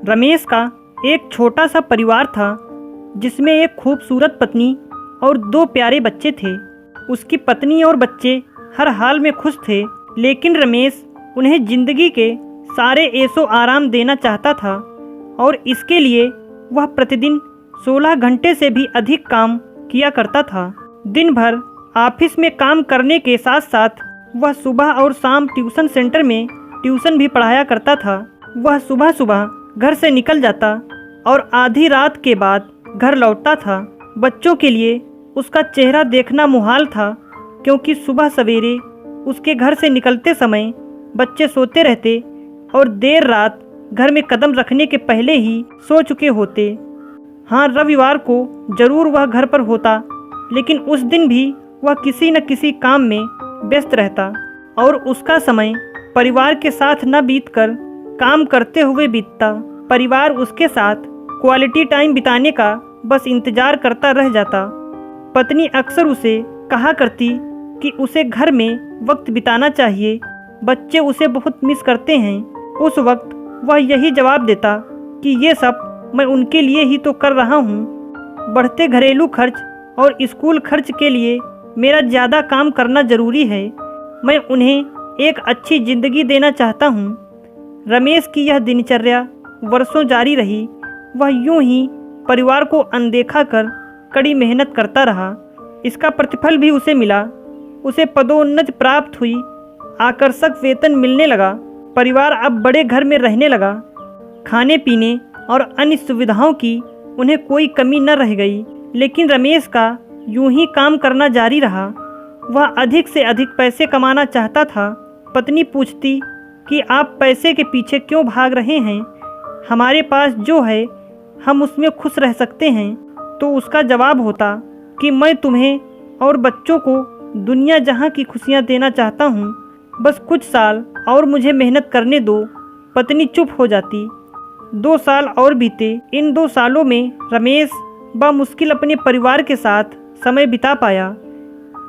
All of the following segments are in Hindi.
रमेश का एक छोटा सा परिवार था जिसमें एक खूबसूरत पत्नी और 2 प्यारे बच्चे थे। उसकी पत्नी और बच्चे हर हाल में खुश थे, लेकिन रमेश उन्हें ज़िंदगी के सारे ऐशो आराम देना चाहता था और इसके लिए वह प्रतिदिन 16 घंटे से भी अधिक काम किया करता था। दिन भर ऑफिस में काम करने के साथ साथ वह सुबह और शाम ट्यूशन सेंटर में ट्यूशन भी पढ़ाया करता था। वह सुबह सुबह घर से निकल जाता और आधी रात के बाद घर लौटता था। बच्चों के लिए उसका चेहरा देखना मुहाल था, क्योंकि सुबह सवेरे उसके घर से निकलते समय बच्चे सोते रहते और देर रात घर में कदम रखने के पहले ही सो चुके होते। हाँ, रविवार को जरूर वह घर पर होता, लेकिन उस दिन भी वह किसी न किसी काम में व्यस्त रहता और उसका समय परिवार के साथ न बीतकर काम करते हुए बीतता। परिवार उसके साथ क्वालिटी टाइम बिताने का बस इंतजार करता रह जाता। पत्नी अक्सर उसे कहा करती कि उसे घर में वक्त बिताना चाहिए, बच्चे उसे बहुत मिस करते हैं। उस वक्त वह यही जवाब देता कि ये सब मैं उनके लिए ही तो कर रहा हूँ। बढ़ते घरेलू खर्च और स्कूल खर्च के लिए मेरा ज़्यादा काम करना ज़रूरी है। मैं उन्हें एक अच्छी ज़िंदगी देना चाहता हूँ। रमेश की यह दिनचर्या वर्षों जारी रही। वह यूं ही परिवार को अनदेखा कर कड़ी मेहनत करता रहा। इसका प्रतिफल भी उसे मिला। उसे पदोन्नति प्राप्त हुई, आकर्षक वेतन मिलने लगा। परिवार अब बड़े घर में रहने लगा। खाने पीने और अन्य सुविधाओं की उन्हें कोई कमी न रह गई। लेकिन रमेश का यूं ही काम करना जारी रहा। वह अधिक से अधिक पैसे कमाना चाहता था। पत्नी पूछती कि आप पैसे के पीछे क्यों भाग रहे हैं? हमारे पास जो है हम उसमें खुश रह सकते हैं। तो उसका जवाब होता कि मैं तुम्हें और बच्चों को दुनिया जहां की खुशियां देना चाहता हूं, बस कुछ साल और मुझे मेहनत करने दो। पत्नी चुप हो जाती। 2 साल और बीते। इन 2 सालों में रमेश बामुश्किल अपने परिवार के साथ समय बिता पाया।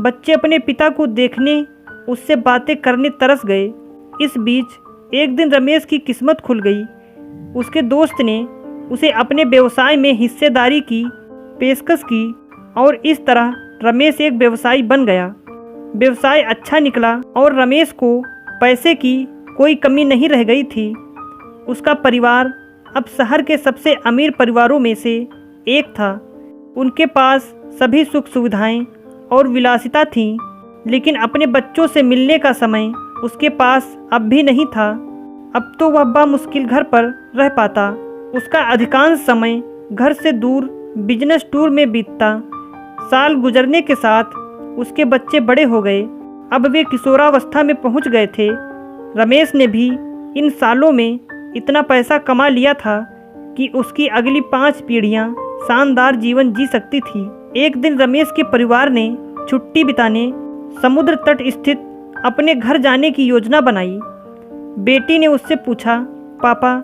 बच्चे अपने पिता को देखने, उससे बातें करने तरस गए। इस बीच एक दिन रमेश की किस्मत खुल गई। उसके दोस्त ने उसे अपने व्यवसाय में हिस्सेदारी की पेशकश की और इस तरह रमेश एक व्यवसायी बन गया। व्यवसाय अच्छा निकला और रमेश को पैसे की कोई कमी नहीं रह गई थी। उसका परिवार अब शहर के सबसे अमीर परिवारों में से एक था। उनके पास सभी सुख सुविधाएं और विलासिता थीं, लेकिन अपने बच्चों से मिलने का समय उसके पास अब भी नहीं था। अब तो वह बामुश्किल घर पर रह पाता। उसका अधिकांश समय घर से दूर बिजनेस टूर में बीतता। साल गुजरने के साथ उसके बच्चे बड़े हो गए। अब वे किशोरावस्था में पहुंच गए थे। रमेश ने भी इन सालों में इतना पैसा कमा लिया था कि उसकी अगली 5 पीढ़ियां शानदार जीवन जी सकती थी। एक दिन रमेश के परिवार ने छुट्टी बिताने समुद्र तट स्थित अपने घर जाने की योजना बनाई। बेटी ने उससे पूछा, पापा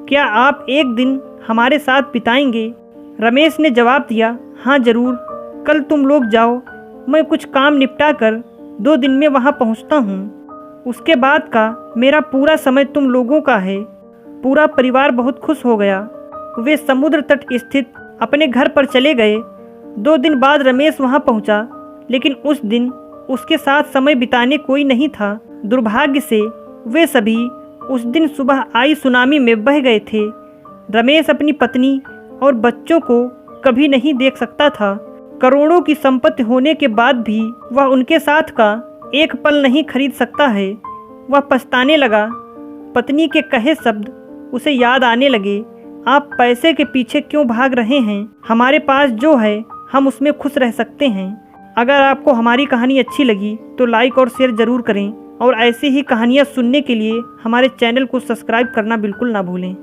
क्या आप एक दिन हमारे साथ बिताएंगे? रमेश ने जवाब दिया, हाँ ज़रूर, कल तुम लोग जाओ, मैं कुछ काम निपटा कर 2 दिन में वहाँ पहुँचता हूँ। उसके बाद का मेरा पूरा समय तुम लोगों का है। पूरा परिवार बहुत खुश हो गया। वे समुद्र तट स्थित अपने घर पर चले गए। 2 दिन बाद रमेश वहाँ पहुँचा, लेकिन उस दिन उसके साथ समय बिताने कोई नहीं था। दुर्भाग्य से वे सभी उस दिन सुबह आई सुनामी में बह गए थे। रमेश अपनी पत्नी और बच्चों को कभी नहीं देख सकता था। करोड़ों की संपत्ति होने के बाद भी वह उनके साथ का एक पल नहीं खरीद सकता है। वह पछताने लगा। पत्नी के कहे शब्द उसे याद आने लगे। आप पैसे के पीछे क्यों भाग रहे हैं? हमारे पास जो है हम उसमें खुश रह सकते हैं। अगर आपको हमारी कहानी अच्छी लगी तो लाइक और शेयर ज़रूर करें और ऐसी ही कहानियाँ सुनने के लिए हमारे चैनल को सब्सक्राइब करना बिल्कुल ना भूलें।